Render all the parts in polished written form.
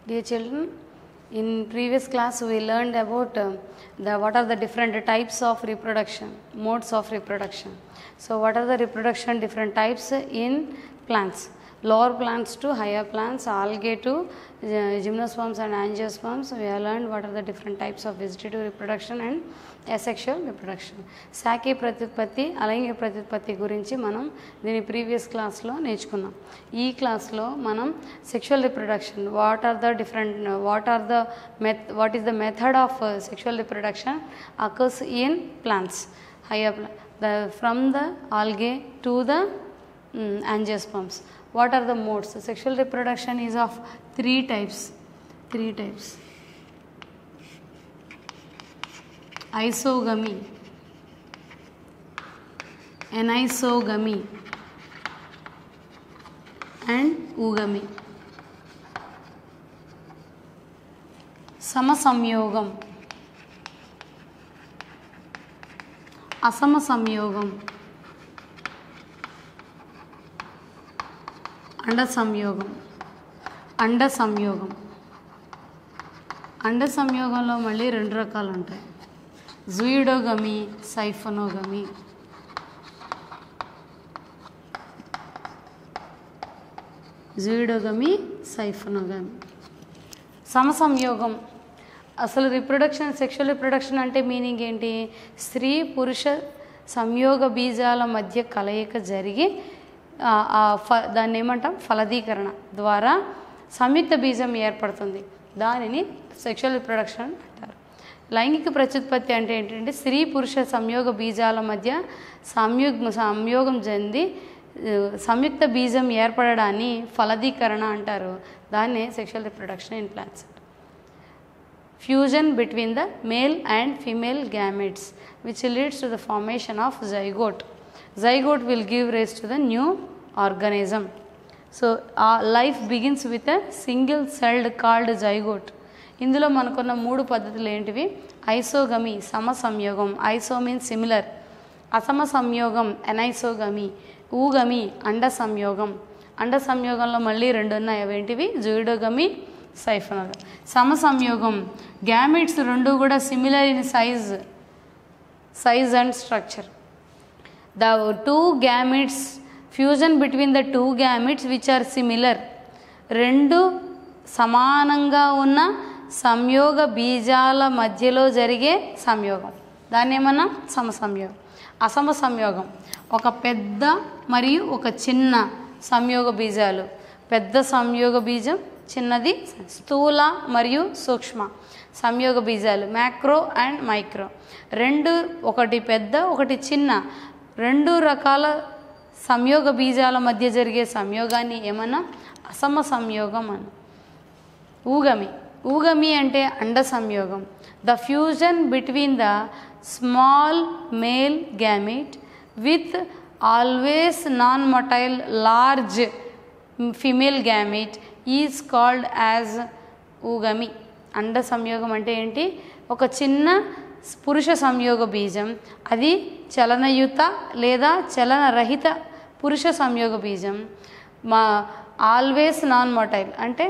Dear children, in previous class we learned about what are the different types of reproduction, modes of reproduction. So what are the reproduction different types in plants? Lower plants to higher plants, algae to gymnosperms and angiosperms. We have learned what are the different types of vegetative reproduction and asexual reproduction. శాఖీ ప్రత్యుత్పత్తి అలైంగిక ప్రత్యుత్పత్తి గురించి మనం దీని previous క్లాస్లో నేర్చుకున్నాం. ఈ క్లాస్లో మనం sexual reproduction what is the method of sexual reproduction occurs in plants, from the algae to the angiosperms. What are the modes? Sexual reproduction is of three types. Isogamy, anisogamy and oogamy. సమసంయోగం, అసమసంయోగం, అండసంయోగం. అండసంయోగంలో మళ్ళీ రెండు రకాలు ఉంటాయి, జూయిడోగమీ, సైఫోనోగమీ. జూయిడోగమీ, సైఫోనోగమీ. సమసంయోగం అసలు reproduction, sexual reproduction అంటే meaning ఏంటి? స్త్రీ పురుష సంయోగ బీజాల మధ్య కలయిక జరిగి దాన్ని ఏమంటాం, ఫలదీకరణ ద్వారా సంయుక్త బీజం ఏర్పడుతుంది. దానిని సెక్షువల్ రిప్రొడక్షన్ అంటారు. లైంగిక ప్రత్యుత్పత్తి అంటే ఏంటంటే స్త్రీ పురుష సంయోగ బీజాల మధ్య సంయోగం చెంది సంయుక్త బీజం ఏర్పడడాన్ని ఫలదీకరణ అంటారు. దాన్నే sexual reproduction in plants. Fusion between the male and female gametes which leads to the formation of zygote. Zygote will give rise to the new organism. So life begins with a single celled called zygote. ఇందులో మనకున్న మూడు పద్ధతులు ఏంటివి? ఐసోగమీ, సమసంయోగం, ఐసో means similar. అసమ సంయోగం, ఎనైసోగమీ. ఊగమి, అండ సంయోగం. అండ సంయోగంలో మళ్ళీ రెండు ఉన్నాయి, అవేంటివి? జూయిడోగమీ, సైఫోనోగమీ. సమసంయోగం, గ్యామిట్స్ రెండు కూడా similar in size and structure. The two gametes, fusion between the two gametes which are similar, రెండు సమానంగా ఉన్న సంయోగ బీజాల మధ్యలో జరిగే సంయోగం, దాన్ని ఏమన్నా సమసంయోగం. అసమ సంయోగం, ఒక పెద్ద మరియు ఒక చిన్న సంయోగ బీజాలు. పెద్ద సంయోగ బీజం, చిన్నది స్థూల మరియు సూక్ష్మ సంయోగ బీజాలు, మ్యాక్రో అండ్ మైక్రో. రెండు, ఒకటి పెద్ద ఒకటి చిన్న, రెండు రకాల సంయోగ బీజాల మధ్య జరిగే సంయోగాన్ని ఏమన్నా అసమ సంయోగం అని. ఊగమి అంటే అండ సంయోగం. The fusion between the small male gamete with always non motile large female gamete is called as oogamy. అండ సంయోగం అంటే ఏంటి? ఒక చిన్న పురుష సంయోగ బీజం, అది చలనయుత లేదా చలనరహిత పురుష సంయోగ బీజం. ఆల్వేస్ నాన్ మొటైల్ అంటే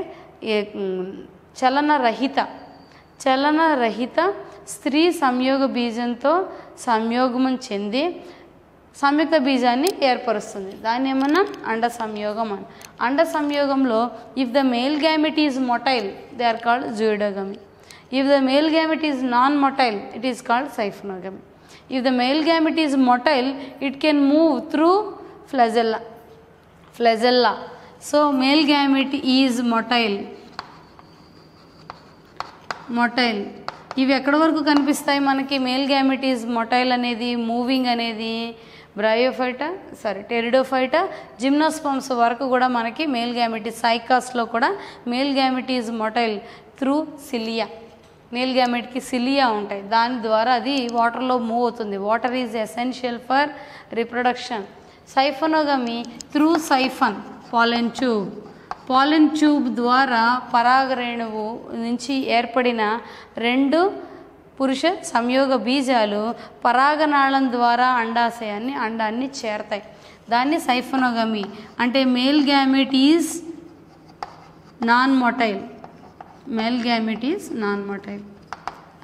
చలనరహిత స్త్రీ సంయోగ బీజంతో సంయోగం చెంది సంయుక్త బీజాన్ని ఏర్పరుస్తుంది. దాన్ని ఏమన్నా అండ సంయోగం అని. అండ సంయోగంలో if the male gamete is motile they are called zooidogamy. If the male gamete is non-motile, it is called siphonogomy. If the male gamete is motile, it can move through flagella. So male gamete is motile. ఇవి ఎక్కడి వరకు కనిపిస్తాయి మనకి? Male gamete is motile అనేది, moving అనేది Pteridophyta, gymnosperms వరకు కూడా మనకి మేల్ గ్యామెట్. సైకాస్లో కూడా male gamete is motile through cilia. Male గ్యామెట్కి సిలియా ఉంటాయి, దాని ద్వారా అది వాటర్లో మూవ్ అవుతుంది. Water is essential for reproduction. Siphonogamy through siphon, pollen tube ద్వారా పరాగరేణువు నుంచి ఏర్పడిన రెండు పురుష సంయోగ బీజాలు పరాగనాళం ద్వారా అండాన్ని చేరతాయి. దాన్ని సైఫోనోగమీ అంటే. Male gamete is non motile, male gamete is non motile,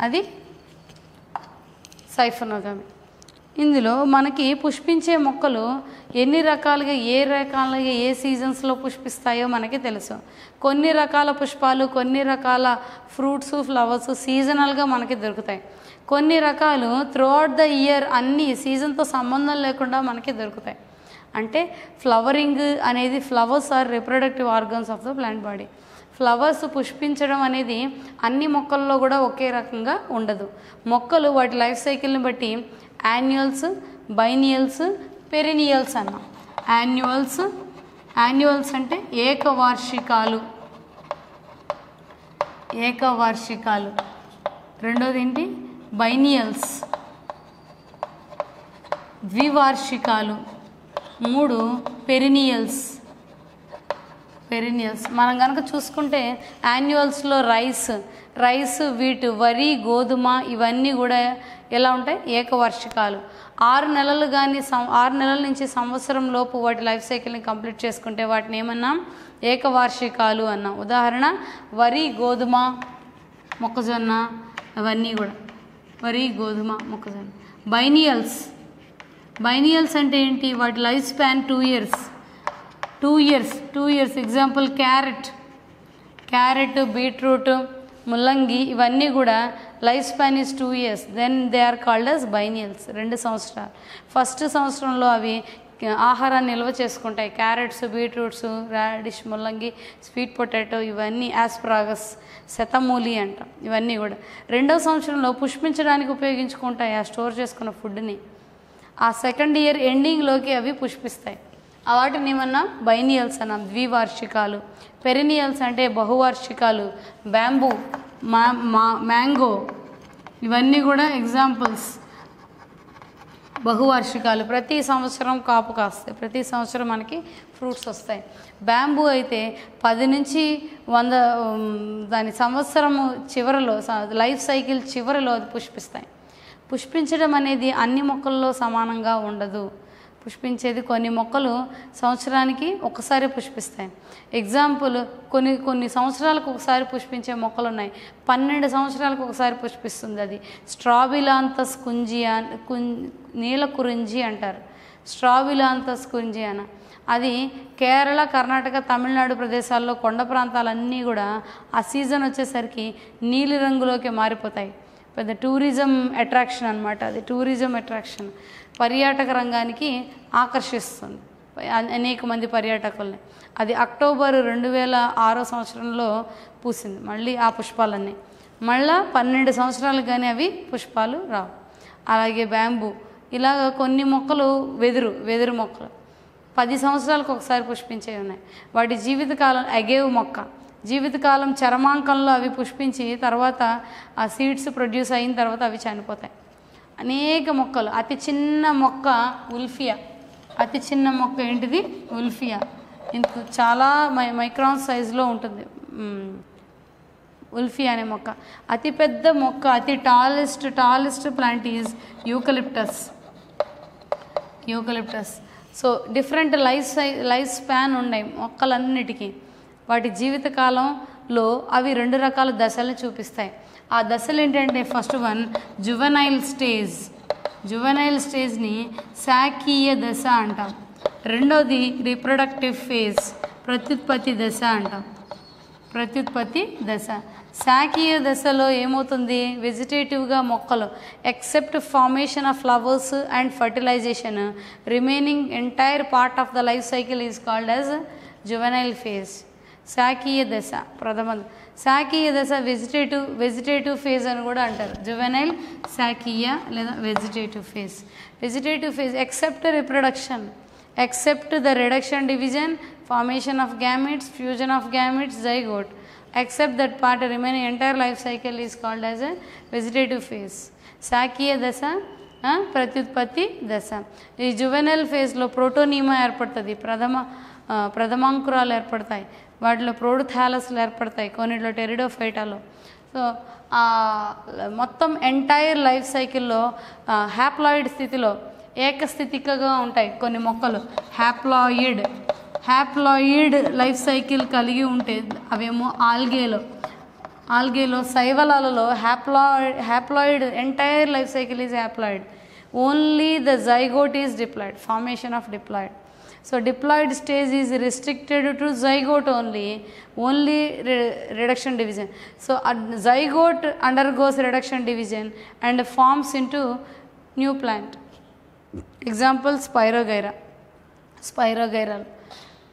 అది సైఫోనోగమి. ఇందులో మనకి పుష్పించే మొక్కలు ఎన్ని రకాలుగా ఏ సీజన్స్లో పుష్పిస్తాయో మనకి తెలుసు. కొన్ని రకాల పుష్పాలు, కొన్ని రకాల ఫ్రూట్స్, ఫ్లవర్స్ సీజనల్గా మనకి దొరుకుతాయి. కొన్ని రకాలు త్రూఅవుట్ ద ఇయర్ అన్ని సీజన్తో సంబంధం లేకుండా మనకి దొరుకుతాయి. అంటే ఫ్లవరింగ్ అనేది, flowers are reproductive organs of the plant body. Flowers పుష్పించడం అనేది అన్ని మొక్కల్లో కూడా ఒకే రకంగా ఉండదు. మొక్కలు వాటి లైఫ్ సైకిల్ని బట్టి యాన్యువల్స్, బైనియల్స్, పెరినియల్స్ అన్నాం. యాన్యువల్స్ అంటే ఏకవార్షికాలు. రెండోది ఏంటి? బైనియల్స్, ద్వివార్షికాలు. 3 పెరినియల్స్. మనం కనుక చూసుకుంటే యాన్యువల్స్లో రైస్, వీట్, వరి, గోధుమ ఇవన్నీ కూడా ఎలా ఉంటాయి? ఏకవార్షికాలు. 6 నెలలు కానీ 6 నెలల నుంచి సంవత్సరం లోపు వాటి లైఫ్ సైకిల్ని కంప్లీట్ చేసుకుంటే వాటిని ఏమన్నాం? ఏకవార్షికాలు అన్నాం. ఉదాహరణ వరి, గోధుమ, మొక్కజొన్న, అవన్నీ కూడా వరి, గోధుమ, మొక్కజొన్న. బైనియల్స్ అంటే ఏంటి? వాటి life span 2 years. 2 years. Example carrot, beetroot, ముల్లంగి ఇవన్నీ కూడా life span is 2 years. Then they are called as biennials. 2 సంవత్సరాలు. ఫస్ట్ సంవత్సరంలో అవి ఆహారాన్ని నిల్వ చేసుకుంటాయి. క్యారెట్స్, బీట్రూట్స్, రాడిష్, ముల్లంగి, స్వీట్ పొటాటో ఇవన్నీ, ఆస్ప్రాగస్, శతమూలి అంటాం. ఇవన్నీ కూడా 2వ సంవత్సరంలో పుష్పించడానికి ఉపయోగించుకుంటాయి ఆ స్టోర్ చేసుకున్న ఫుడ్ని. ఆ సెకండ్ ఇయర్ ఎండింగ్లోకి అవి పుష్పిస్తాయి. వాటిని ఏమన్నా బైనియల్స్ అన్నాం, ద్వివార్షికాలు. పెరినియల్స్ అంటే బహువార్షికాలు. బ్యాంబూ, మ్యాంగో ఇవన్నీ కూడా ఎగ్జాంపుల్స్. బహువార్షికాలు. ప్రతి సంవత్సరం కాపు కాస్తాయి, ప్రతి సంవత్సరం మనకి ఫ్రూట్స్ వస్తాయి. బ్యాంబూ అయితే 10 నుంచి 100 దాని సంవత్సరము చివరిలో, లైఫ్ సైకిల్ చివరిలో అది పుష్పిస్తాయి. పుష్పించడం అనేది అన్ని మొక్కల్లో సమానంగా ఉండదు. పుష్పించేది కొన్ని మొక్కలు సంవత్సరానికి ఒకసారి పుష్పిస్తాయి. ఎగ్జాంపుల్ కొన్ని సంవత్సరాలకు ఒకసారి పుష్పించే మొక్కలు ఉన్నాయి. 12 సంవత్సరాలకు ఒకసారి పుష్పిస్తుంది. అది స్ట్రాబిలాంతస్ నీలకురింజి అంటారు. స్ట్రాబిలాంతస్ కుంజియానా. అది కేరళ, కర్ణాటక, తమిళనాడు ప్రదేశాల్లో కొండ ప్రాంతాలన్నీ కూడా ఆ సీజన్ వచ్చేసరికి నీలి రంగులోకి మారిపోతాయి. పెద్ద టూరిజం అట్రాక్షన్ అనమాట. అది టూరిజం అట్రాక్షన్, పర్యాటక రంగానికి ఆకర్షిస్తుంది అనేక మంది పర్యాటకుల్ని. అది అక్టోబర్ 2006 సంవత్సరంలో పూసింది మళ్ళీ ఆ పుష్పాలన్నీ. మళ్ళా 12 సంవత్సరాలకు కానీ అవి పుష్పాలు రావు. అలాగే బ్యాంబూ, ఇలాగ కొన్ని మొక్కలు, వెదురు మొక్కలు 10 సంవత్సరాలకు ఒకసారి పుష్పించేవి ఉన్నాయి. వాటి జీవితకాలం, అగేవ్ మొక్క జీవితకాలం చరమాంకంలో అవి పుష్పించి తర్వాత ఆ సీడ్స్ ప్రొడ్యూస్ అయిన తర్వాత అవి చనిపోతాయి. అనేక మొక్కలు. అతి చిన్న మొక్క ఉల్ఫియా. అతి చిన్న మొక్క ఏంటిది? ఉల్ఫియా. ఇంత చాలా మైక్రాన్ సైజులో ఉంటుంది ఉల్ఫియా అనే మొక్క. అతి పెద్ద మొక్క, అతి tallest plant is eucalyptus. So different life span ఉన్నాయి మొక్కలన్నిటికీ. వాటి జీవితకాలంలో అవి 2 రకాల దశలను చూపిస్తాయి. ఆ దశలు ఏంటంటే, ఫస్ట్ వన్ జువెనైల్ స్టేజ్ని శాకీయ దశ అంటాం. రెండోది రీప్రొడక్టివ్ ఫేజ్, ప్రత్యుత్పత్తి దశ. శాకీయ దశలో ఏమవుతుంది? వెజిటేటివ్గా మొక్కలు except formation of flowers and fertilization remaining entire part of the life cycle is called as juvenile phase. శాకీయ దశ శాకీయ దశ వెజిటేటివ్ ఫేజ్ అని కూడా అంటారు. జువెనైల్, శాకీయ లేదా vegetative phase except reproduction, except the reduction, division, formation of gametes, fusion of gametes, zygote. Except that part remaining entire life cycle is called as a vegetative phase. శాకీయ దశ, ప్రత్యుత్పత్తి దశ. ఈ juvenile ఫేజ్లో ప్రోటోనీమా ఏర్పడుతుంది. ప్రథమాంకురాలు ఏర్పడతాయి. వాటిలో ప్రోడోథాలస్లు ఏర్పడతాయి, కొన్నిట్లో టెరిడోఫైటాలో. సో మొత్తం ఎంటైర్ లైఫ్ సైకిల్లో హ్యాప్లాయిడ్ స్థితిలో ఏకస్థితికగా ఉంటాయి కొన్ని మొక్కలు. హ్యాప్లాయిడ్ లైఫ్ సైకిల్ కలిగి ఉంటే అవేమో ఆల్గేలో, ఆల్గేలో, శైవలాలలో haploid entire life cycle is haploid. Only the zygote is diploid, formation of diploid. So diploid stage is restricted to zygote only reduction division. So zygote undergoes reduction division and forms into new plant. Example Spirogyra.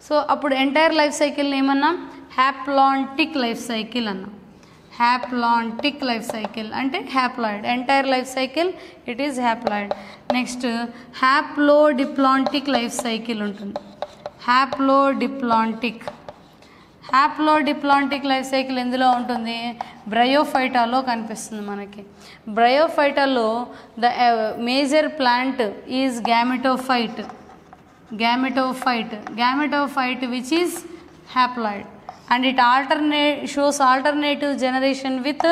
So appudu entire life cycle ఏమన్నా haplontic life cycle అన్నా. Haplontic life cycle అంటే haploid, entire life cycle it is haploid. Next haplodiplontic life cycle ఉంటుంది. haplodiplontic life cycle ఎందులో ఉంటుంది? బ్రయోఫైటాలో కనిపిస్తుంది మనకి. బ్రయోఫైటాలో the major plant is gametophyte which is haploid, and it shows alternative generation with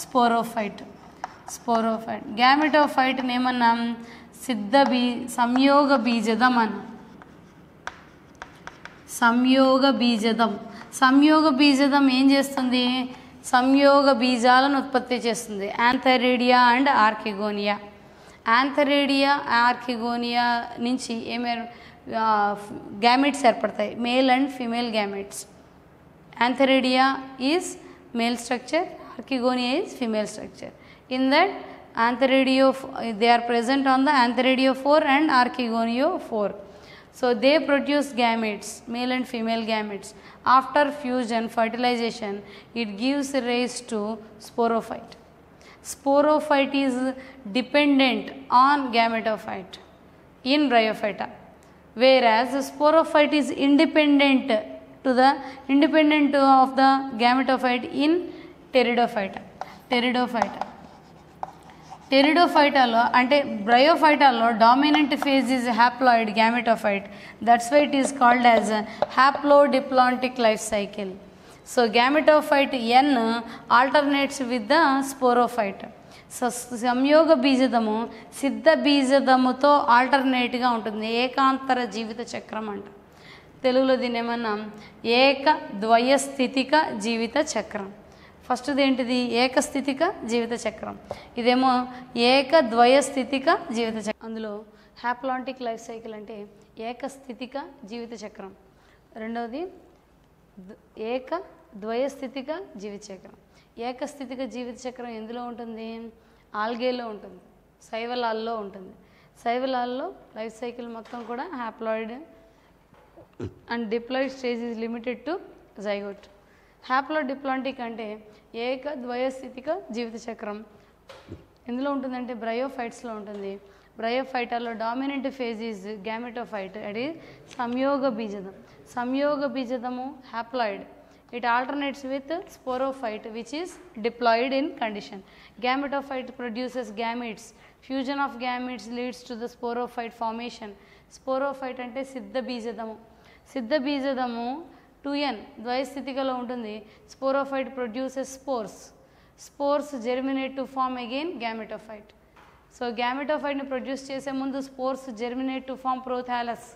sporophyte. Gametophyte నేమన్నా సంయోగ బీజదం అన్న. సంయోగ బీజదం ఏం చేస్తుంది? సంయోగ బీజాలను ఉత్పత్తి చేస్తుంది. యాంథరీడియా అండ్ ఆర్కిగోనియా. యాంథరీడియా ఆర్కిగోనియా నుంచి గ్యామెట్స్ ఏర్పడతాయి, male and female gametes. Antheridia is male structure, Archegonia is female structure. In that they are present on the Antheridiophore and Archegoniophore. So they produce gametes, male and female gametes. After fusion, fertilization, it gives rise to sporophyte. Sporophyte is dependent on gametophyte in Bryophyta, whereas sporophyte is independent of the gametophyte in Pteridophyta అంటే బ్రయోఫైటాలో dominant phase is haploid gametophyte. That's why it is called as haplodiplontic life cycle. So gametophyte N alternates with the sporophyte. So సంయోగ బీజదము సిద్ధ బీజదముతో ఆల్టర్నేట్గా ఉంటుంది. ఏకాంతర జీవిత చక్రం అంట. తెలుగులో దీన్ని ఏమన్నా ఏక ద్వయస్థితిక జీవిత చక్రం. ఫస్ట్ది ఏంటిది? ఏకస్థితిక జీవిత చక్రం. ఇదేమో ఏక ద్వయస్థితిక జీవిత చక్రం. అందులో హ్యాప్లాంటిక్ లైఫ్ సైకిల్ అంటే ఏకస్థితిక జీవిత చక్రం. రెండవది ఏక ద్వయస్థితిక జీవిత చక్రం. ఏకస్థితిక జీవిత చక్రం ఎందులో ఉంటుంది? ఆల్గేలో ఉంటుంది, శైవలాల్లో ఉంటుంది. శైవలాల్లో లైఫ్ సైకిల్ మొత్తం కూడా haploid and diploid stage is limited to zygote. Haplodiplontic అంటే ఏక ద్వయస్థితిక జీవిత చక్రం ఎందులో ఉంటుందంటే బ్రయోఫైట్స్లో ఉంటుంది. బ్రయోఫైటాలో డామినెంట్ ఫేజ్ ఈజ్ gametophyte, అది సంయోగ బీజదం. సంయోగ బీజదము haploid. It alternates with sporophyte which is diploid in condition. Gametophyte produces gametes. Fusion of gametes leads to the sporophyte formation. Sporophyte అంటే సిద్ధ బీజదము. సిద్ధ బీజదము 2n ద్వయస్థితికలో ఉంటుంది. Sporophyte produces spores germinate to form again gametophyte. So gametophyteని produce చేసే ముందు spores germinate to form prothallus,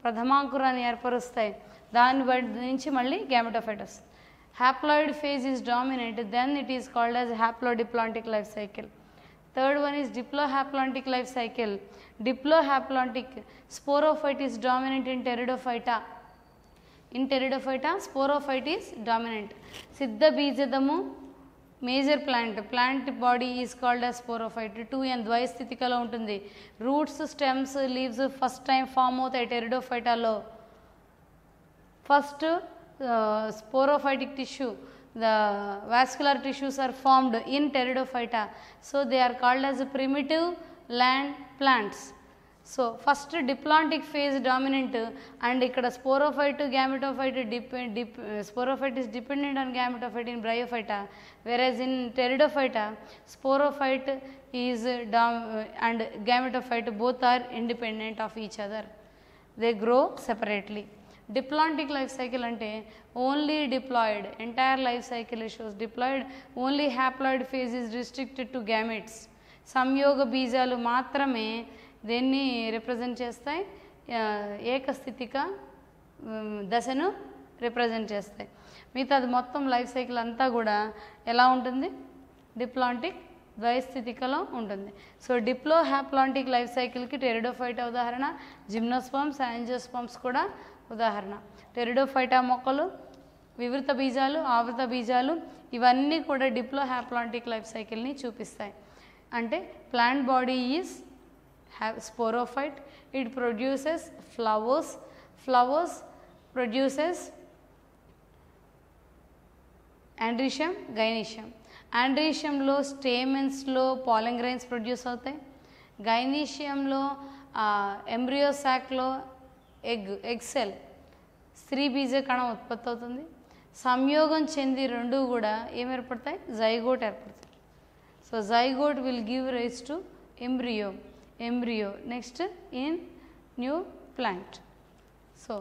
ప్రథమాంకురాన్ని ఏర్పరుస్తాయి. దాని నుంచి మళ్ళీ gametophyte వస్తుంది. Haploid phase is dominant, then it is called as haplodiplontic life cycle. Third one is diplohaplontic life cycle. Diplohaplontic, sporophyte is dominant in Pteridophyta. In Pteridophyta, sporophyte is dominant. Siddha Bijadamu, major plant body is called as sporophyte. 2n ద్వయస్థితికలో ఉంటుంది. Roots, stems, leaves first time form అవుతాయి Pteridophyta. First sporophytic tissue, the vascular tissues are formed in Pteridophyta. So they are called as primitive land plants. So first diplontic phase dominant, and ikkada sporophyte to gametophyte sporophyte is dependent on gametophyte in Bryophyta, whereas in Pteridophyta sporophyte is and gametophyte both are independent of each other. They grow separately. Diplontic life cycle ante only diploid, entire life cycle shows diploid, only haploid phase is restricted to gametes. సంయోగ బీజాలు మాత్రమే దేన్ని represent చేస్తాయి? ఏకస్థితిక దశను represent చేస్తాయి. మిగతా అది మొత్తం లైఫ్ సైకిల్ అంతా కూడా ఎలా ఉంటుంది, డిప్లాంటిక్ ద్వైస్థితికలో ఉంటుంది. సో డిప్లో హ్యాప్లాంటిక్ లైఫ్ సైకిల్కి టెరిడోఫైటా ఉదాహరణ, జిమ్నోస్పర్మ్స్, యాంజియోస్పర్మ్స్ కూడా ఉదాహరణ. టెరిడోఫైటా మొక్కలు, వివృత బీజాలు, ఆవృత బీజాలు ఇవన్నీ కూడా డిప్లో హ్యాప్లాంటిక్ లైఫ్ సైకిల్ని చూపిస్తాయి. అంటే plant body is sporophyte, it produces flowers produces androecium, gynoecium. ఆండ్రీషియంలో స్టేమెన్స్లో పాలన్ గ్రైన్స్ ప్రొడ్యూస్ అవుతాయి. గైనీషియంలో ఎంబ్రియో సాక్లో ఎగ్ సెల్ స్త్రీ బీజ కణం ఉత్పత్తి అవుతుంది. సంయోగం చెంది రెండు కూడా ఏం ఏర్పడతాయి, జైగోట్ ఏర్పడతాయి. So zygote will give rise to embryo next in new plant. So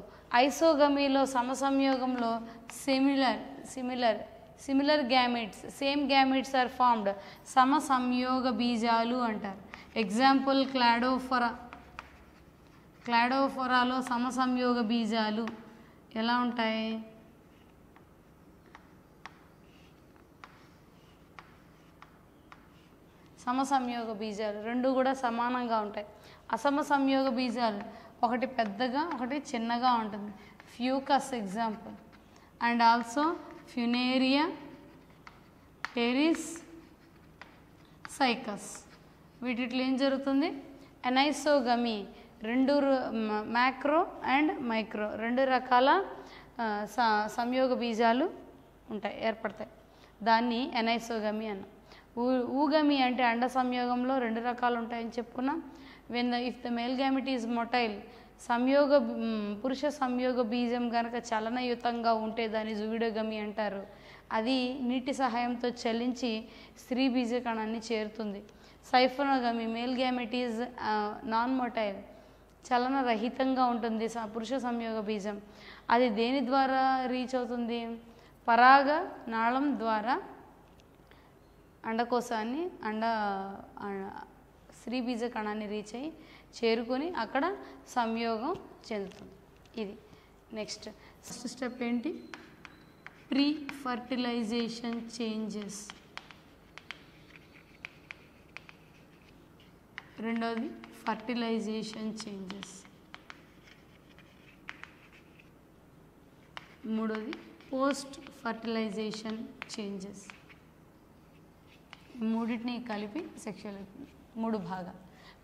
ఐసోగమీలో సమసంయోగంలో similar gametes, same gametes are formed, సమసంయోగ బీజాలు అంటారు. ఎగ్జాంపుల్ క్లాడోఫొరాలో సమసంయోగ బీజాలు ఎలా ఉంటాయి, సమసంయోగ బీజాలు రెండు కూడా సమానంగా ఉంటాయి. అసమసంయోగ బీజాలు ఒకటి పెద్దగా ఒకటి చిన్నగా ఉంటుంది. Fucus example. And also Funaria, Pteris, Cycas. వీటిలో ఏం జరుగుతుంది, ఎనైసోగమీ, రెండు మ్యాక్రో అండ్ మైక్రో రెండు రకాల సంయోగ బీజాలు ఉంటాయి, ఏర్పడతాయి. దాన్ని ఎనైసోగమీ అన్న. ఊగమి అంటే అండ సంయోగంలో రెండు రకాలు ఉంటాయని చెప్పుకున్నాం. If the male gamete is motile, పురుష సంయోగ బీజం కనుక చలనయుతంగా ఉంటే దాన్ని జువిడోగమి అంటారు. అది నీటి సహాయంతో చలించి స్త్రీ బీజ కణాన్ని చేరుతుంది. Siphonogamy, male gamete is non motile, చలనరహితంగా ఉంటుంది పురుష సంయోగ బీజం. అది దేని ద్వారా రీచ్ అవుతుంది, పరాగ నాళం ద్వారా అండకోశాన్ని స్త్రీ బీజ కణాన్ని రీచ్ అయ్యి చేరుకొని అక్కడ సంయోగం చెందుతుంది. ఇది నెక్స్ట్ స్టెప్ ఏంటి, ప్రీ ఫర్టిలైజేషన్ చేంజెస్. రెండవది ఫర్టిలైజేషన్ చేంజెస్. మూడవది పోస్ట్ ఫర్టిలైజేషన్ చేంజెస్. మూడింటిని కలిపి సెక్షువల్ మూడు భాగాలు.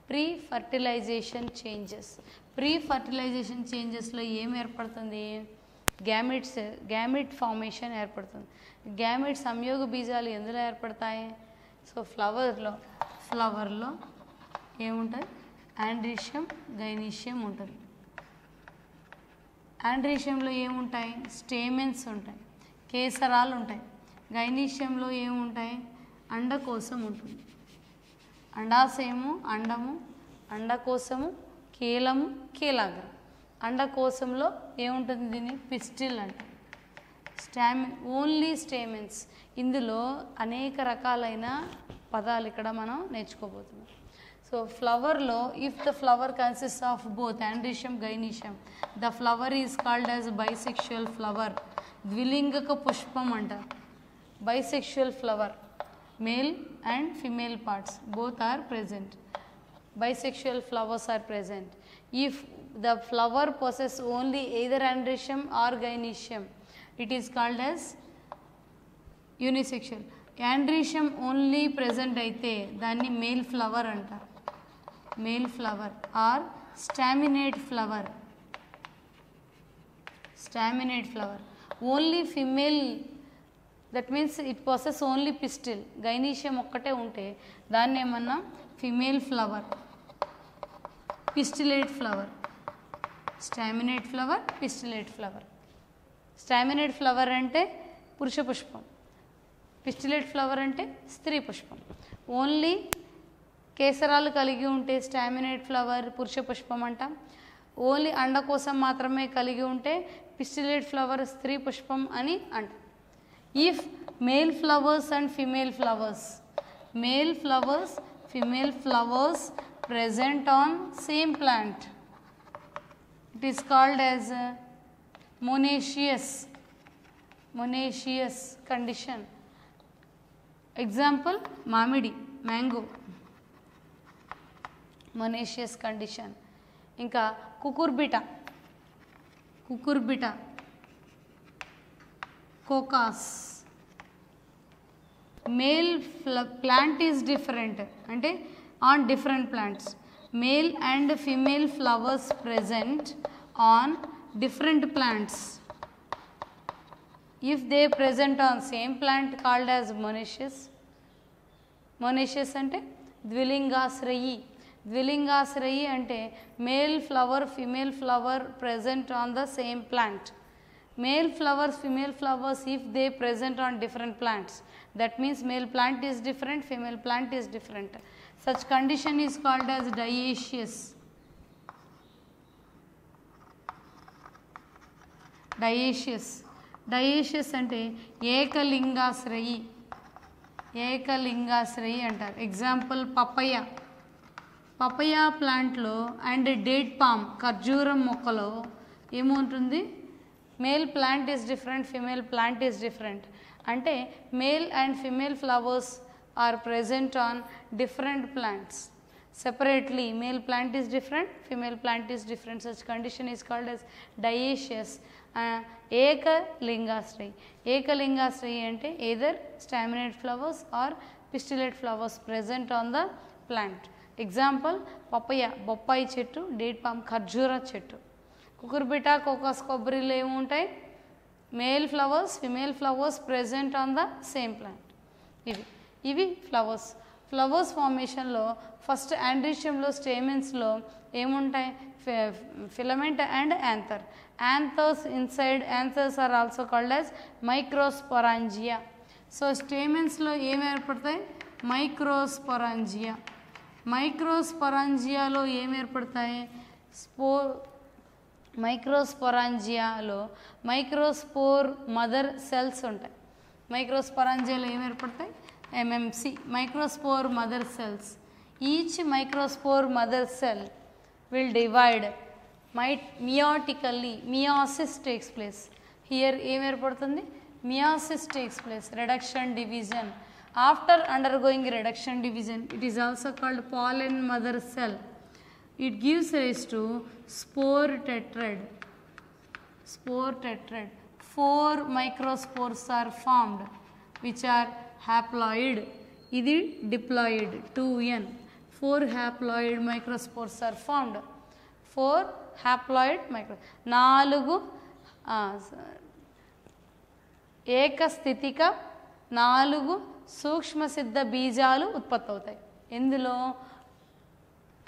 Pre fertilization changes. Pre fertilization చేంజెస్లో ఏం ఏర్పడుతుంది, గ్యామెట్ ఫార్మేషన్ ఏర్పడుతుంది. గ్యామెట్ సంయోగ బీజాలు ఎందులో ఏర్పడతాయి, సో ఫ్లవర్లో ఏముంటుంది, ఆండ్రీషియం, గైనీషియం ఉంటుంది. ఆండ్రీషియంలో ఏముంటాయి, స్టేమెన్స్ ఉంటాయి, కేసరాలు ఉంటాయి. గైనీషియంలో ఏముంటాయి, అండకోశం ఉంటుంది. అండాశయము, అండము, అండకోశము, కీలము, కీలాగ్రం. అండకోశంలో ఏముంటుంది, దీన్ని పిస్టిల్ అంటారు. Only stamens. ఇందులో అనేక రకాలైన పదాలు ఇక్కడ మనం నేర్చుకోబోతున్నాం. సో ఫ్లవర్లో if the flower consist of both androecium, gynoecium, the flower is called as bisexual flower. ద్విలింగక పుష్పం అంటారు. Bisexual flower, male and female parts both are present. Bisexual flowers are present. If the flower possesses only either androecium or gynoecium, it is called as unisexual. Androecium only present aithe danni male flower antaru. Male flower or staminate flower. Staminate flower. Only female, that means it process only pistil. Gynoecium ఒక్కటే ఉంటే దాన్ని ఏమన్నా female flower, pistillate flower. Staminate flower, pistillate flower. Staminate flower అంటే పురుష పుష్పం, pistillate flower అంటే స్త్రీ పుష్పం. ఓన్లీ కేసరాలు కలిగి ఉంటే స్టామినేట్ ఫ్లవర్ పురుష పుష్పం అంటాం. ఓన్లీ అండకోశం మాత్రమే కలిగి ఉంటే పిస్టిలేట్ ఫ్లవర్ స్త్రీ పుష్పం అని అంటాం. If male flowers and female flowers, female flowers present on same plant, it is called as monoecious. monoecious condition. Example, మామిడి, mango, monoecious condition. ఇంకా cucurbita, Cocos. Male plant is different అంటే on different plants. Male and female flowers present on different plants. If they present on same plant called as monoecious. Monoecious అంటే ద్విలింగాశ్రయి. ద్విలింగాశ్రయి అంటే male flower female flower present on the same plant. Male flowers, female flowers, if they present on different plants, that means male plant is different, female plant is different. Such condition is called as dioecious. Dioecious అంటే ఏకలింగాశ్రయి అంటారు. Example పపయ ప్లాంట్లో and date palm ఖర్జూరం మొక్కలో ఏముంటుంది, male plant is different, female plant is different. అంటే male and female flowers are present on different plants separately. Male plant is different, female plant is different. Such condition is called as dioecious. ఏకలింగాశ్రయి అంటే either staminate flowers or pistillate flowers present on the plant. Example, బొప్పాయి చెట్టు, date palm ఖర్జూర చెట్టు. Cucurbita, Cocos, కొబ్బరిలో ఏముంటాయి, male flowers female flowers present on the same plant. ఇవి flowers ఫార్మేషన్లో first ఆండ్రీషియంలో స్టేమెన్స్లో ఏముంటాయి, filament and anther. Anthers inside anthers are also called as microsporangia. So స్టేమెన్స్లో ఏమి ఏర్పడతాయి, మైక్రోస్పొరాంజియాలో ఏమి ఏర్పడతాయి, మైక్రోస్పొరాంజియాలో మైక్రోస్పోర్ మదర్ సెల్స్ ఉంటాయి. మైక్రోస్పొరాంజియాలో ఏమి ఏర్పడతాయి, MMC, microspore mother cells. Each microspore mother cell will divide meiotically. Meiosis takes place. Here ఏం ఏర్పడుతుంది, meiosis takes place, reduction division. After undergoing reduction division, it is also called pollen mother cell. It gives rise to spore tetrad. 4 microspores are formed which are haploid. ఇది diploid, 2n. 4 haploid microspores are formed. 4 haploid 4 ఏకస్థితిక 4 సూక్ష్మ సిద్ధ బీజాలు ఉత్పత్తి అవుతాయి. ఎందులో,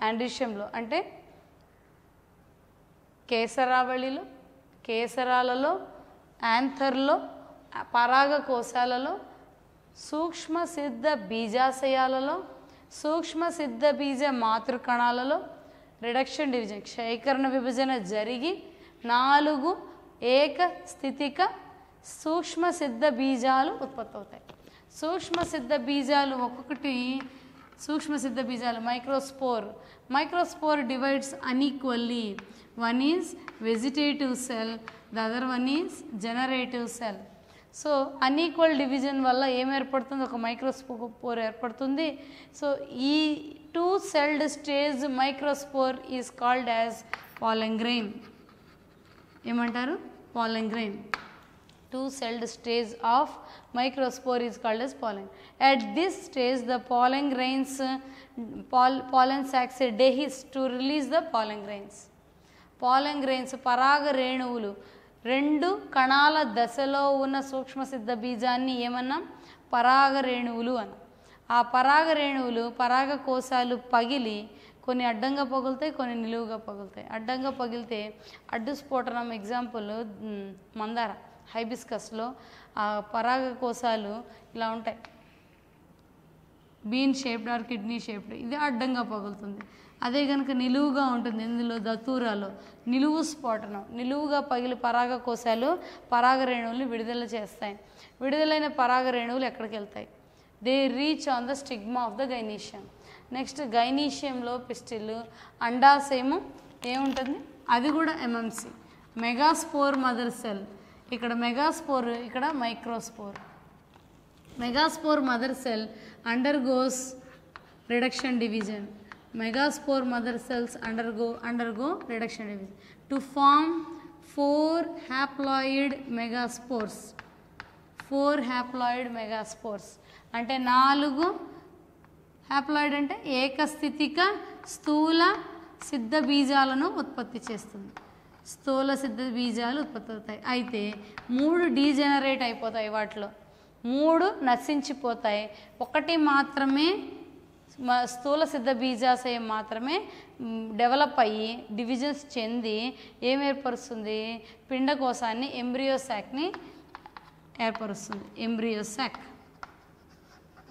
ఆండ్రీషియంలో. అంటే కేసరాలలో, యాంథర్లో, పరాగ కోశాలలో, సూక్ష్మ సిద్ధ బీజాశయాలలో, సూక్ష్మ సిద్ధ బీజ మాతృకణాలలో రిడక్షన్ డివిజన్, క్షయకరణ విభజన జరిగి 4 ఏకస్థితిక సూక్ష్మ సిద్ధ బీజాలు ఉత్పత్తి అవుతాయి. సూక్ష్మ సిద్ధ బీజాలు ఒక్కొక్కటి సూక్ష్మ సిద్ధ బీజాలు microspore divides unequally. One is vegetative cell, the other one is generative cell. So unequal division వల్ల ఏం ఏర్పడుతుంది, ఒక మైక్రోస్పోర్ ఏర్పడుతుంది. సో ఈ 2 celled stage microspore is called as pollen grain. ఏమంటారు, pollen grain. 2 celled stage of microspore is called as pollen. At this stage the pollen grains, pollen sacs dehisce to release the pollen grains. Pollen grains పరాగ రేణువులు 2 కణాల దశలో ఉన్న సూక్ష్మ సిద్ధ బీజాన్ని ఏమన్నాం, పరాగ రేణువులు అని. ఆ పరాగ రేణువులు పరాగ కోశాలు పగిలి కొన్ని అడ్డంగా పగులుతాయి, కొన్ని నిలువుగా పగులుతాయి. అడ్డంగా పగిలితే అడ్డు స్ఫోటనం. ఎగ్జాంపుల్ మందార, హైబిస్కస్లో ఆ పరాగ కోశాలు ఇలా ఉంటాయి, been shaped are kidney shaped, ఇది అడ్డంగా పగులుతుంది. అదే కనుక నిలువుగా ఉంటుంది, ఇందులో దతూరాలో నిలువు స్ఫోటనం, నిలువుగా పగిలి పరాగ కోశాలు పరాగ రేణువులు విడుదల చేస్తాయి. విడుదలైన పరాగ రేణువులు ఎక్కడికి వెళ్తాయి, they reach on the stigma of the gynoecium. Next గైనీషియంలో పిస్టిల్, అండాశయము ఏముంటుంది, అది కూడా MMC, మెగాస్పోర్ మదర్ సెల్. ఇక్కడ మెగాస్పోర్, ఇక్కడ microspore. Megaspore mother cell undergoes reduction division. Megaspore mother cells undergo reduction division to form 4 haploid megaspores. 4 haploid megaspores అంటే 4 haploid అంటే ఏకస్థితిక స్థూల సిద్ధ బీజాలను ఉత్పత్తి చేస్తుంది. స్థూల సిద్ధ బీజాలు ఉత్పత్తి అవుతాయి. అయితే 3 డీజెనరేట్ అయిపోతాయి, వాటిలో 3 నశించిపోతాయి. ఒకటి మాత్రమే స్థూల సిద్ధ బీజాశయం మాత్రమే డెవలప్ అయ్యి డివిజన్స్ చెంది ఏం ఏర్పరుస్తుంది, పిండకోశాన్ని ఎంబ్రియోసాక్ని ఏర్పరుస్తుంది. Embryo sac.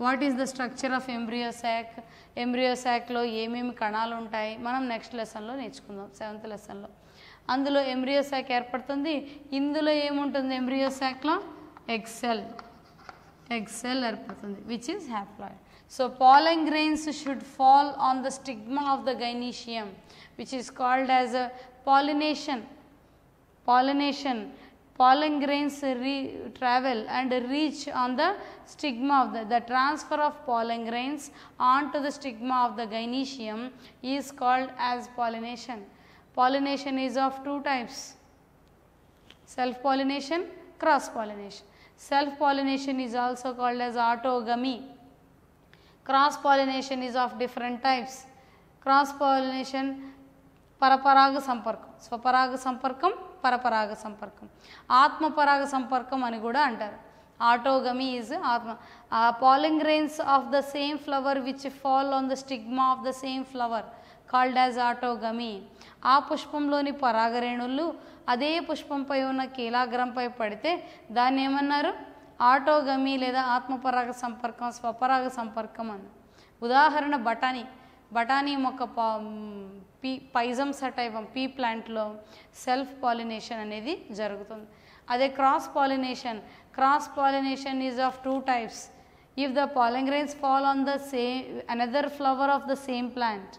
What is the structure of embryo sac? ఎంబ్రియోసాక్లో ఏమేమి కణాలు ఉంటాయి మనం నెక్స్ట్ లెసన్లో నేర్చుకుందాం, 7th లెసన్లో. అందులో ఎంబ్రియోసాక్ ఏర్పడుతుంది. ఇందులో ఏముంటుంది ఎంబ్రియోసాక్లో? ఎగ్ సెల్ ఏర్పడుతుంది, which is haploid. So pollen grains should fall on the stigma of the gynecium, which is called as a pollination. Pollen grains travel and reach on the stigma of the transfer of pollen grains onto the stigma of the gynecium is called as pollination. Pollination is of 2 types: self pollination, cross pollination. Self pollination is also called as autogamy. Cross pollination is of different types. Cross pollination పరపరాగ సంపర్కం, స్వపరాగ సంపర్కం, పరపరాగ సంపర్కం, ఆత్మపరాగ సంపర్కం అని కూడా అంటారు. ఆటోగమీ is ఆత్మ. pollen grains of the same flower which fall on the stigma of the same flower called as autogamy. ఆ పుష్పంలోని పరాగరేణులు అదే పుష్పంపై ఉన్న కీలాగ్రంపై పడితే దాన్ని ఏమన్నారు? ఆటోగమీ లేదా ఆత్మపరాగ సంపర్కం, స్వపరాగ సంపర్కం అని. ఉదాహరణ బఠానీ మొక్క పైజమ్ సటైవం పీ ప్లాంట్లో సెల్ఫ్ పాలినేషన్ అనేది జరుగుతుంది. అదే cross pollination is of 2 types. If the pollen grains fall on the same another flower of the same plant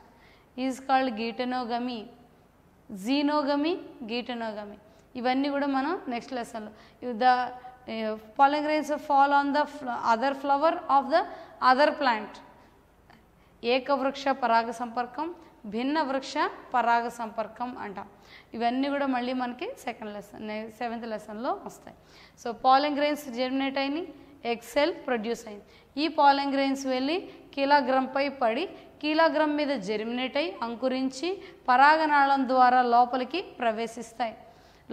is called geitonogamy. Geitonogamy. ఇవన్నీ కూడా మనం నెక్స్ట్ లెసన్లో. The pollen grains fall on the other flower of the other plant. ఏకవృక్ష పరాగ సంపర్కం, భిన్న వృక్ష పరాగ సంపర్కం అంటాం. ఇవన్నీ కూడా మళ్ళీ మనకి 7th లెసన్లో వస్తాయి. సో pollen grains జెర్మినేట్ అయినాయి, ఎగ్ సెల్ ప్రొడ్యూస్ అయింది. ఈ pollen grains వెళ్ళి కీలాగ్రంపై పడి కీలాగ్రం మీద జెర్మినేట్ అయి అంకురించి పరాగనాళం ద్వారా లోపలికి ప్రవేశిస్తాయి.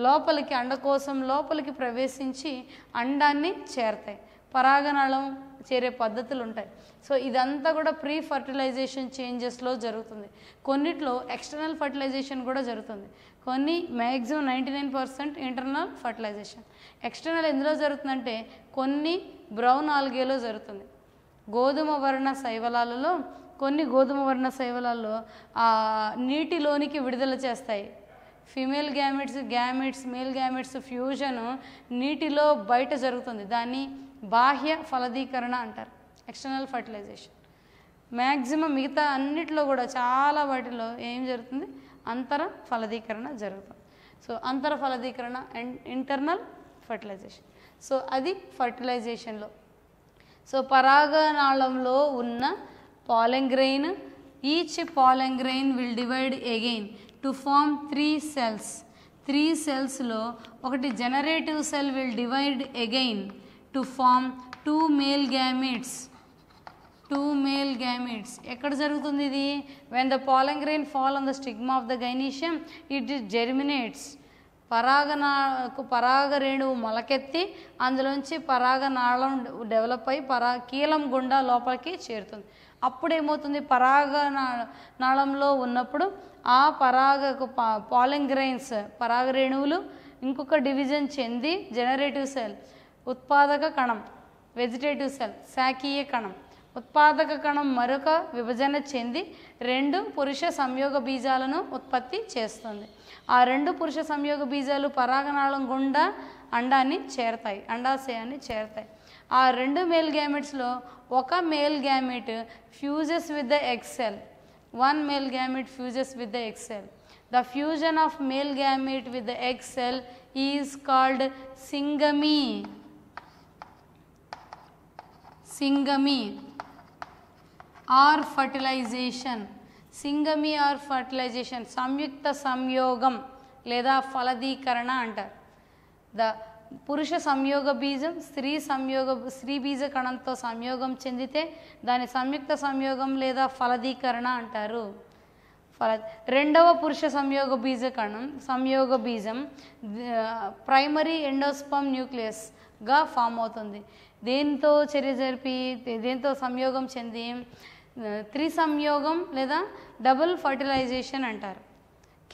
లోపలికి అండకోశం లోపలికి ప్రవేశించి అండాన్ని చేరతాయి. పరాగనాళం చేరే పద్ధతులు ఉంటాయి. సో ఇదంతా కూడా ప్రీ ఫర్టిలైజేషన్ చేంజెస్లో జరుగుతుంది. కొన్నిట్లో ఎక్స్టర్నల్ ఫర్టిలైజేషన్ కూడా జరుగుతుంది. కొన్ని మ్యాక్సిమం 99% ఇంటర్నల్ ఫర్టిలైజేషన్. ఎక్స్టర్నల్ ఎందులో జరుగుతుందంటే కొన్ని బ్రౌన్ ఆల్గేలో జరుగుతుంది. గోధుమ వర్ణ శైవలాలలో కొన్ని గోధుమ వర్ణ శైవలాల్లో నీటిలోనికి విడుదల చేస్తాయి. Female gametes male gametes fusion నీటిలో బయట జరుగుతుంది. దాన్ని బాహ్య ఫలదీకరణ అంటారు, ఎక్స్టర్నల్ ఫర్టిలైజేషన్. మ్యాక్సిమం మిగతా అన్నిటిలో కూడా చాలా వాటిలో ఏం జరుగుతుంది? అంతర ఫలదీకరణ జరుగుతుంది. సో అంతర ఫలదీకరణ అండ్ ఇంటర్నల్ ఫర్టిలైజేషన్. సో అది ఫర్టిలైజేషన్లో. సో పరాగనాళంలో ఉన్న pollen grain, each pollen grain will divide again to form 3 cells. 3 cellsలో ఒకటి generative cell will divide again to form 2 male gametes. 2 male gametes. ఎక్కడ జరుగుతుంది ఇది? when the pollen grain fall on the stigma of the gynecium, it germinates. పరాగరేణువు మొలకెత్తి అందులోంచి పరాగనాళం develop అయ్యి కీలం గుండా లోపలికి చేరుతుంది. అప్పుడేమవుతుంది? నాళంలో ఉన్నప్పుడు ఆ pollen grains పరాగరేణువులు ఇంకొక డివిజన్ చెంది జనరేటివ్ సెల్, ఉత్పాదక కణం, వెజిటేటివ్ సెల్, శాఖీయ కణం, ఉత్పాదక కణం మరొక విభజన చెంది 2 పురుష సంయోగ బీజాలను ఉత్పత్తి చేస్తుంది. ఆ 2 పురుష సంయోగ బీజాలు పరాగనాళం గుండా అండాశయాన్ని చేరతాయి. ఆ 2 మేల్ గ్యామెట్స్లో ఒక male gamete fuses with the egg cell. 1 male gamete fuses with the egg cell. The fusion of male gamete with the egg cell is called syngamy. Syngamy or fertilisation. Syngamy or fertilisation సంయుక్త సంయోగం లేదా ఫలదీకరణ అంటారు. The పురుష సంయోగ బీజం స్త్రీ బీజ కణంతో సంయోగం చెందితే దాని సంయుక్త సంయోగం లేదా ఫలదీకరణ అంటారు. రెండవ పురుష సంయోగ బీజం ప్రైమరీ ఎండోస్పర్మ్ న్యూక్లియస్గా ఫామ్ అవుతుంది. దేంతో చర్య జరిపి దేంతో సంయోగం చెంది త్రిసంయోగం లేదా డబుల్ ఫర్టిలైజేషన్ అంటారు.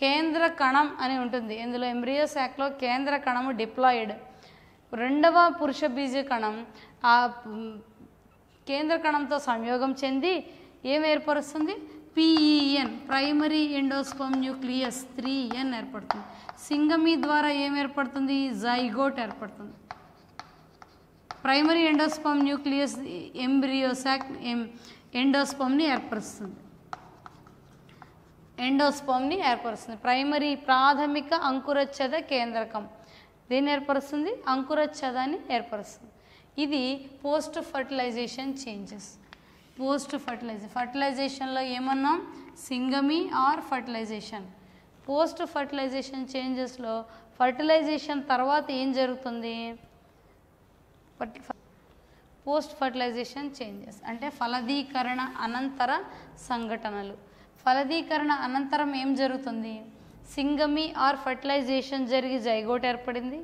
కేంద్ర కణం అని ఉంటుంది ఇందులో. ఎంబ్రియో శాక్లో కేంద్ర కణము డిప్లాయిడ్. రెండవ పురుష బీజ కణం ఆ కేంద్ర కణంతో సంయోగం చెంది ఏం ఏర్పరుస్తుంది? PEN primary endosperm nucleus 3N ఏర్పడుతుంది. సింగమి ద్వారా ఏం ఏర్పడుతుంది? జైగోట్ ఏర్పడుతుంది. Primary endosperm nucleus embryo sac ఎండోస్పర్మ్ని ఏర్పరుస్తుంది. ప్రైమరీ ప్రాథమిక అంకురచ్ఛద కేంద్రకం దీన్ని ఏర్పరుస్తుంది, అంకురచ్ఛదాన్ని ఏర్పరుస్తుంది. ఇది పోస్ట్ ఫర్టిలైజేషన్ చేంజెస్. ఫర్టిలైజేషన్లో ఏమన్నాం? Syngamy or fertilisation. Post fertilisation చేంజెస్లో ఫర్టిలైజేషన్ తర్వాత ఏం జరుగుతుంది? పోస్ట్ ఫర్టిలైజేషన్ చేంజెస్ అంటే ఫలదీకరణ అనంతర సంఘటనలు. ఫలదీకరణ అనంతరం ఏం జరుగుతుంది? సింగమి ఆర్ ఫర్టిలైజేషన్ జరిగి జైగోట్ ఏర్పడింది.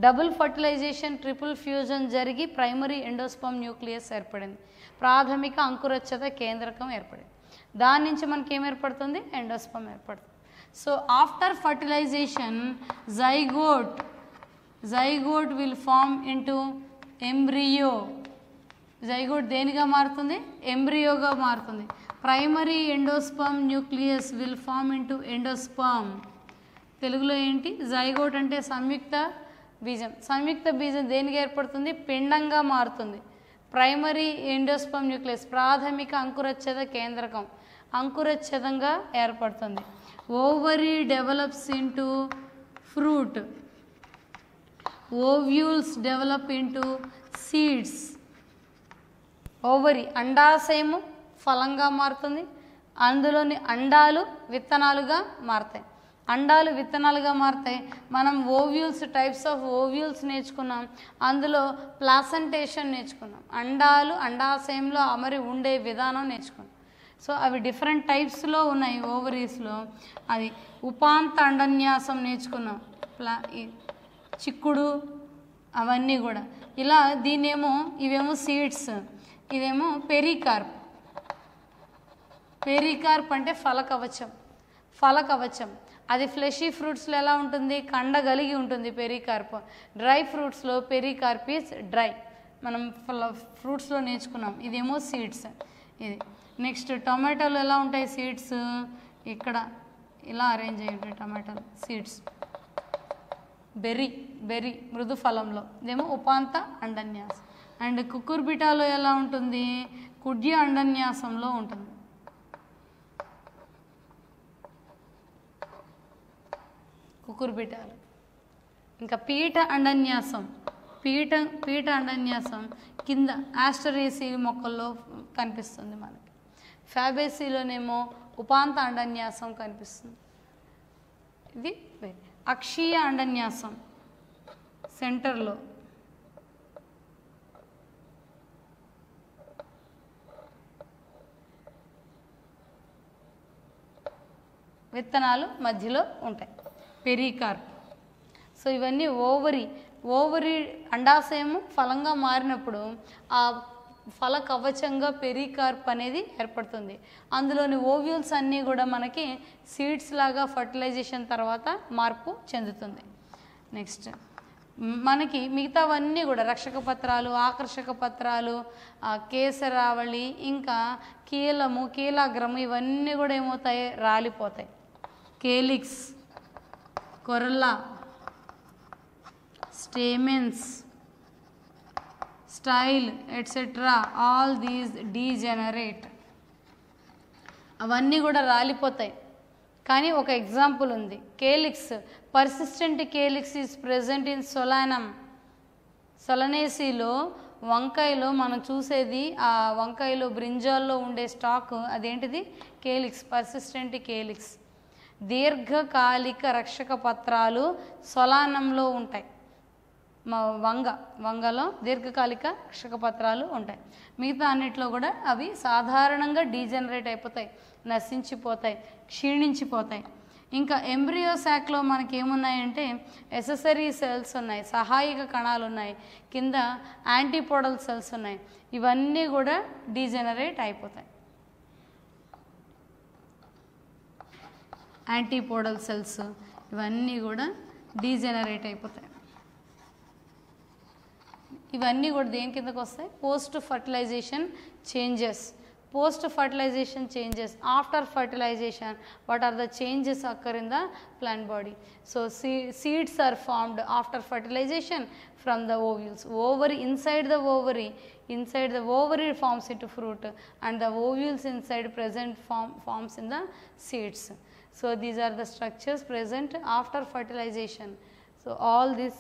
డబుల్ ఫర్టిలైజేషన్ ట్రిపుల్ ఫ్యూజన్ జరిగి ప్రైమరీ ఎండోస్పర్మ్ న్యూక్లియస్ ఏర్పడింది. ప్రాథమిక అంకురచ్ఛద కేంద్రకం ఏర్పడింది. దాని నుంచి మనకి ఏం ఏర్పడుతుంది? ఎండోస్పర్మ్ ఏర్పడుతుంది. So after fertilisation zygote will form into embryo. Zygote దేనిగా మారుతుంది? ఎంబ్రియోగా మారుతుంది. Primary endosperm nucleus will form into endosperm. తెలుగులో ఏంటి? జైగోట్ అంటే సంయుక్త బీజం దేనికి ఏర్పడుతుంది? పిండంగా మారుతుంది. ప్రైమరీ ఎండోస్పర్మ్ న్యూక్లియస్ ప్రాథమిక అంకురచ్ఛద కేంద్రకం అంకురచ్ఛదంగా ఏర్పడుతుంది. Ovary develops into fruit. Ovules develop into seeds. Ovary అండాశయము ఫలంగా మారుతుంది. అందులోని అండాలు విత్తనాలుగా మారుతాయి. మనం టైప్స్ ఆఫ్ ఓవ్యూల్స్ నేర్చుకున్నాం. అందులో ప్లాసెంటేషన్ నేర్చుకున్నాం. అండాశయంలో అమరి ఉండే విధానం నేర్చుకున్నాం. సో అవి డిఫరెంట్ టైప్స్లో ఉన్నాయి. ఓవరీస్లో అది ఉపాంత అండన్యాసం నేర్చుకున్నాం. చిక్కుడు అవన్నీ కూడా ఇలా. ఇవేమో సీడ్స్, ఇదేమో పెరికార్ప్ అంటే ఫలకవచం. అది ఫ్లెషీ ఫ్రూట్స్లో ఎలా ఉంటుంది? కండ కలిగి ఉంటుంది పెరికార్ప్. డ్రై ఫ్రూట్స్లో పెరికార్ప్ ఈజ్ డ్రై. మనం ఫ్రూట్స్లో నేర్చుకున్నాం. ఇదేమో సీడ్స్. ఇది నెక్స్ట్ టొమాటోలు ఎలా ఉంటాయి? సీడ్స్ ఇక్కడ ఇలా అరేంజ్ అయ్యి ఉంటాయి టొమాటోలు సీడ్స్. బెర్రీ మృదు ఫలంలో ఇదేమో ఉపాంత అండన్యాసం. అండ్ కుకుర్బిటాలో ఎలా ఉంటుంది? కుడ్య అండన్యాసంలో ఉంటుంది. కుకుర్బిటాలు. ఇంకా పీఠ అండన్యాసం కింద ఆస్టరేసీ మొక్కల్లో కనిపిస్తుంది మనకి. ఫ్యాబేసీలోనేమో ఉపాంత అండన్యాసం కనిపిస్తుంది. ఇది అక్షీయ అండన్యాసం సెంటర్లో. విత్తనాలు మధ్యలో ఉంటాయి. పెరికార్ప్. సో ఇవన్నీ ఓవరీ అండాశయము ఫలంగా మారినప్పుడు ఆ ఫల కవచంగా పెరికార్ప్ అనేది ఏర్పడుతుంది. అందులోని ఓవ్యూల్స్ అన్నీ కూడా మనకి సీడ్స్ లాగా ఫర్టిలైజేషన్ తర్వాత మార్పు చెందుతుంది. నెక్స్ట్ మనకి మిగతావన్నీ కూడా రక్షక పత్రాలు, ఆకర్షక పత్రాలు, కేసరావళి, ఇంకా కీలాగ్రము ఇవన్నీ కూడా ఏమవుతాయి? రాలిపోతాయి. Calyx, corolla, stamens, style etcetera all these degenerate. అవన్నీ కూడా రాలిపోతాయి. కానీ ఒక ఎగ్జాంపుల్ ఉంది, calyx. Persistent calyx is present in solanum. సొలనేసిలో వంకాయలో మనం చూసేది, ఆ వంకాయలో బ్రింజాల్లో ఉండే స్టాక్ అదేంటిది? Calyx, persistent calyx. దీర్ఘకాలిక రక్షక పత్రాలు సొలానంలో ఉంటాయి. వంగలో దీర్ఘకాలిక రక్షక పత్రాలు ఉంటాయి. మిగతా అన్నిట్లో కూడా అవి సాధారణంగా డీజనరేట్ అయిపోతాయి, నశించిపోతాయి, క్షీణించిపోతాయి. ఇంకా ఎంబ్రియో శాక్లో మనకి ఏమున్నాయంటే ఎసెసరీ సెల్స్ ఉన్నాయి, సహాయక కణాలు ఉన్నాయి, కింద యాంటీపోడల్ సెల్స్ ఉన్నాయి. ఇవన్నీ కూడా డీజనరేట్ అయిపోతాయి. యాంటీపోడల్ సెల్స్ ఇవన్నీ కూడా డీజనరేట్ అయిపోతాయి. ఇవన్నీ కూడా దేని కిందకు వస్తాయి? Post fertilisation changes. Post fertilization changes. After fertilization, what are the changes occur in the plant body? So seeds are formed after fertilization from the ovules. Ovary, inside the ovary forms into fruit, and the ovules inside present forms in the seeds. So these are the structures present after fertilization. So all this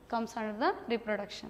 comes under the reproduction.